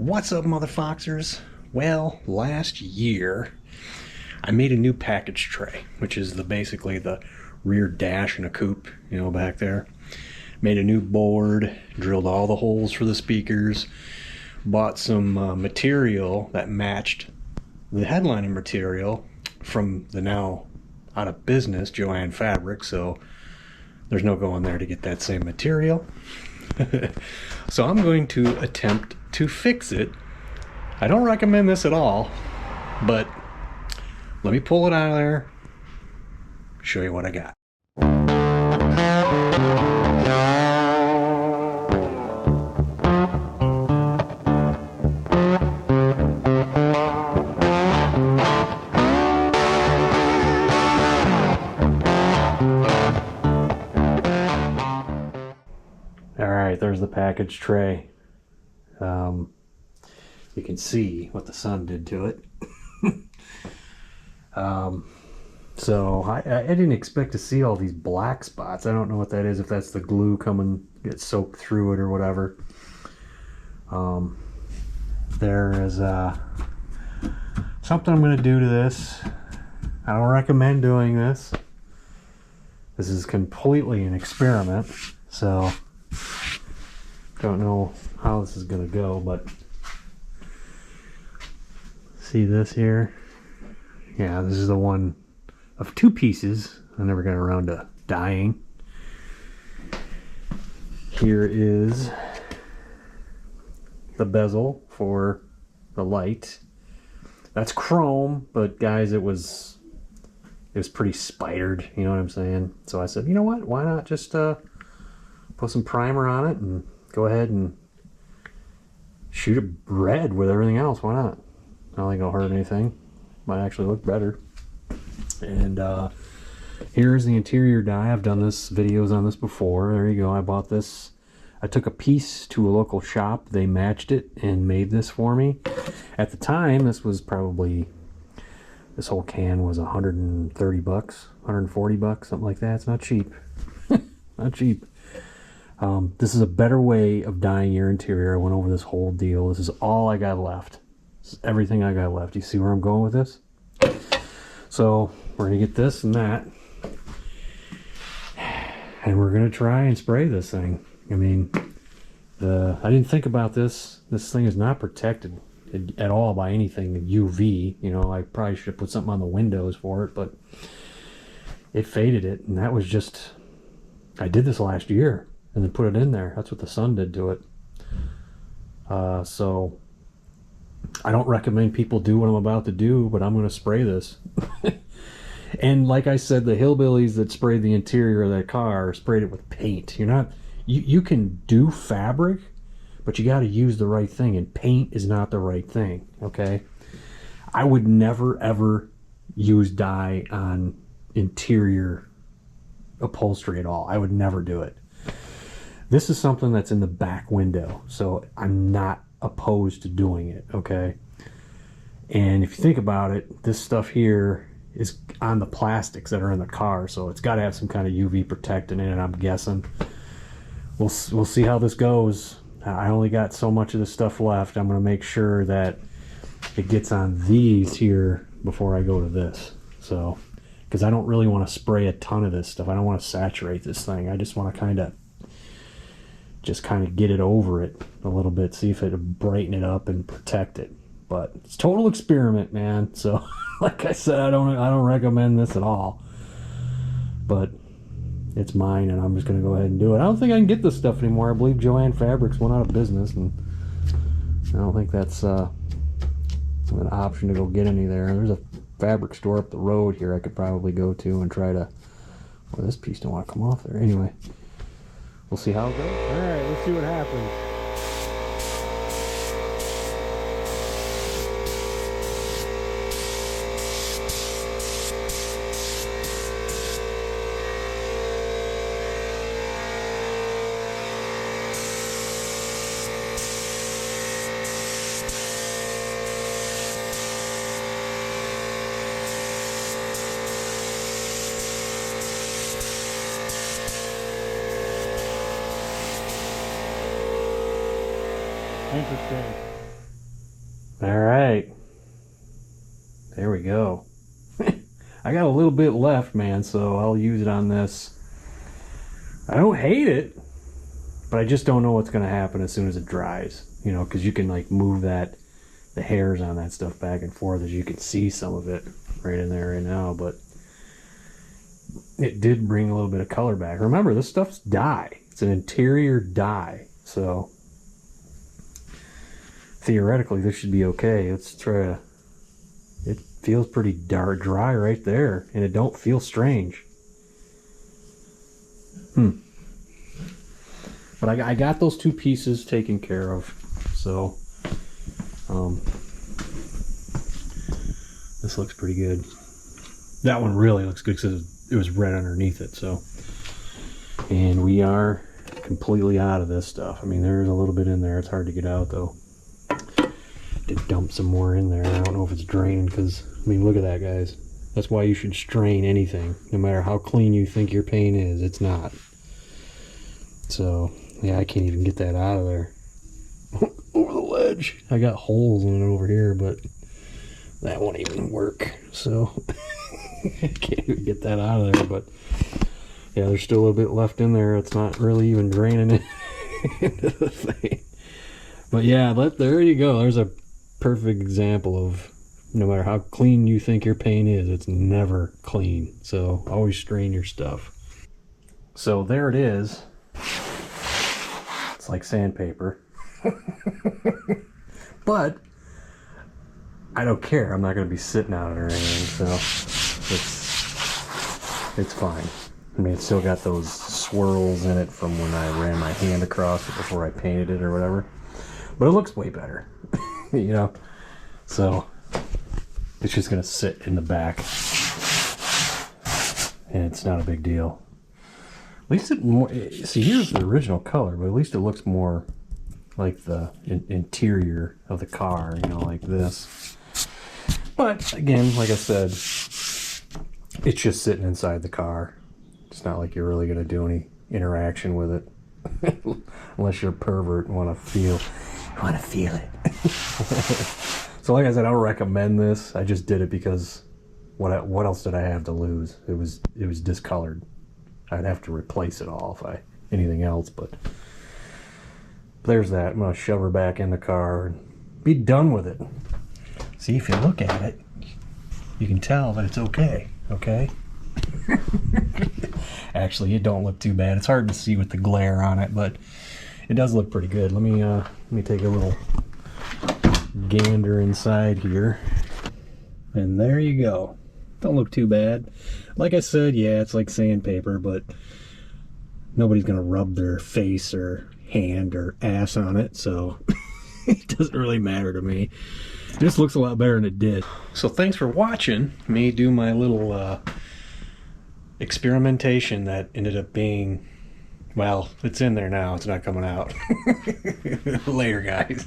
What's up, motherfoxers? Well, last year I made a new package tray, which is basically the rear dash in a coupe, back there. Made a new board, drilled all the holes for the speakers, bought some material that matched the headlining material from the now out of business Joann fabric, so there's no going there to get that same material. So I'm going to attempt to fix it. I don't recommend this at all, but let me pull it out of there, show you what I got. Alright, there's the package tray. You can see what the sun did to it. So I didn't expect to see all these black spots. I don't know what that is, if that's the glue coming, get soaked through it or whatever. There is something I'm going to do to this. I don't recommend doing this. This is completely an experiment, so don't know how this is going to go, but see this here? Yeah, this is the one of two pieces I never got around to dyeing. Here is the bezel for the light. That's chrome, but guys, it was pretty spidered, you know what I'm saying? So I said, you know what, why not just put some primer on it and go ahead and shoot it red with everything else. Why not? I don't think it'll hurt anything. Might actually look better. And here's the interior dye. I've done videos on this before. There you go. I bought this. I took a piece to a local shop. They matched it and made this for me. At the time, this whole can was 130 bucks, 140 bucks, something like that. It's not cheap. Not cheap. This is a better way of dyeing your interior. I went over this whole deal. This is all I got left. This is everything I got left. You see where I'm going with this? So we're going to get this and that. And we're going to try and spray this thing. I mean, I didn't think about this. This thing is not protected at all by anything UV. I probably should have put something on the windows for it, but it faded it. And that was just, I did this last year and then put it in there. That's what the sun did to it. So I don't recommend people do what I'm about to do, but I'm going to spray this. And like I said, the hillbillies that sprayed the interior of that car sprayed it with paint. You can do fabric, but you got to use the right thing, and paint is not the right thing, okay? I would never ever use dye on interior upholstery at all. I would never do it. This is something that's in the back window, so I'm not opposed to doing it, okay? And if you think about it, this stuff here is on the plastics that are in the car, so it's got to have some kind of UV protectant in it, I'm guessing. We'll see how this goes. I only got so much of this stuff left. I'm going to make sure that it gets on these here before I go to this. So, because I don't really want to spray a ton of this stuff. I don't want to saturate this thing. I just want to kind of get it over it a little bit, see if it'll brighten it up and protect it. But it's a total experiment, man. So like I said, I don't recommend this at all, but it's mine and I'm just gonna go ahead and do it. I don't think I can get this stuff anymore. I believe Joann Fabrics went out of business, and I don't think that's an option to go get any there. There's a fabric store up the road here I could probably go to and try to, well, this piece don't want to come off there. Anyway, we'll see how it goes. All right, let's see what happens. Interesting. All right. There we go. I got a little bit left, man, so I'll use it on this. I don't hate it, but I just don't know what's going to happen as soon as it dries. You know, because you can like move the hairs on that stuff back and forth, as you can see some of it right in there right now, but it did bring a little bit of color back. Remember, this stuff's dye. It's an interior dye, so theoretically this should be okay. Let's try to... It feels pretty dark, dry right there, and it don't feel strange. But I got those two pieces taken care of, so this looks pretty good. That one really looks good because it was red underneath it. So, and we are completely out of this stuff. I mean, there's a little bit in there. It's hard to get out though. To dump some more in there. I don't know if it's draining, because I mean, look at that, guys. That's why you should strain anything, no matter how clean you think your paint is. It's not. So yeah, I can't even get that out of there. Over the ledge. I got holes in it over here, but that won't even work. So I can't even get that out of there. But yeah, there's still a little bit left in there. It's not really even draining it into the thing. But yeah, there you go. There's a perfect example of, no matter how clean you think your paint is, it's never clean. So always strain your stuff. So there it is. It's like sandpaper. But I don't care. I'm not going to be sitting on it or anything, so it's fine. I mean, it's still got those swirls in it from when I ran my hand across it before I painted it or whatever. But it looks way better, you know? So it's just going to sit in the back, and it's not a big deal. At least see, here's the original color, but at least it looks more like the interior of the car, you know, like this. But again, like I said, it's just sitting inside the car. It's not like you're really going to do any interaction with it. Unless you're a pervert and want to feel it. So like I said, I don't recommend this. I just did it because what else did I have to lose? It was discolored. I'd have to replace it all if anything else, but there's that. I'm going to shove her back in the car and be done with it. See, if you look at it, you can tell that it's okay. Okay? Actually, it don't look too bad. It's hard to see with the glare on it, but it does look pretty good. Let me take a little gander inside here. And there you go. Don't look too bad. Like I said, yeah, it's like sandpaper, but nobody's gonna rub their face or hand or ass on it, so it doesn't really matter to me. It just looks a lot better than it did. So thanks for watching me do my little experimentation that ended up being, well, it's in there now. It's not coming out. Later, guys.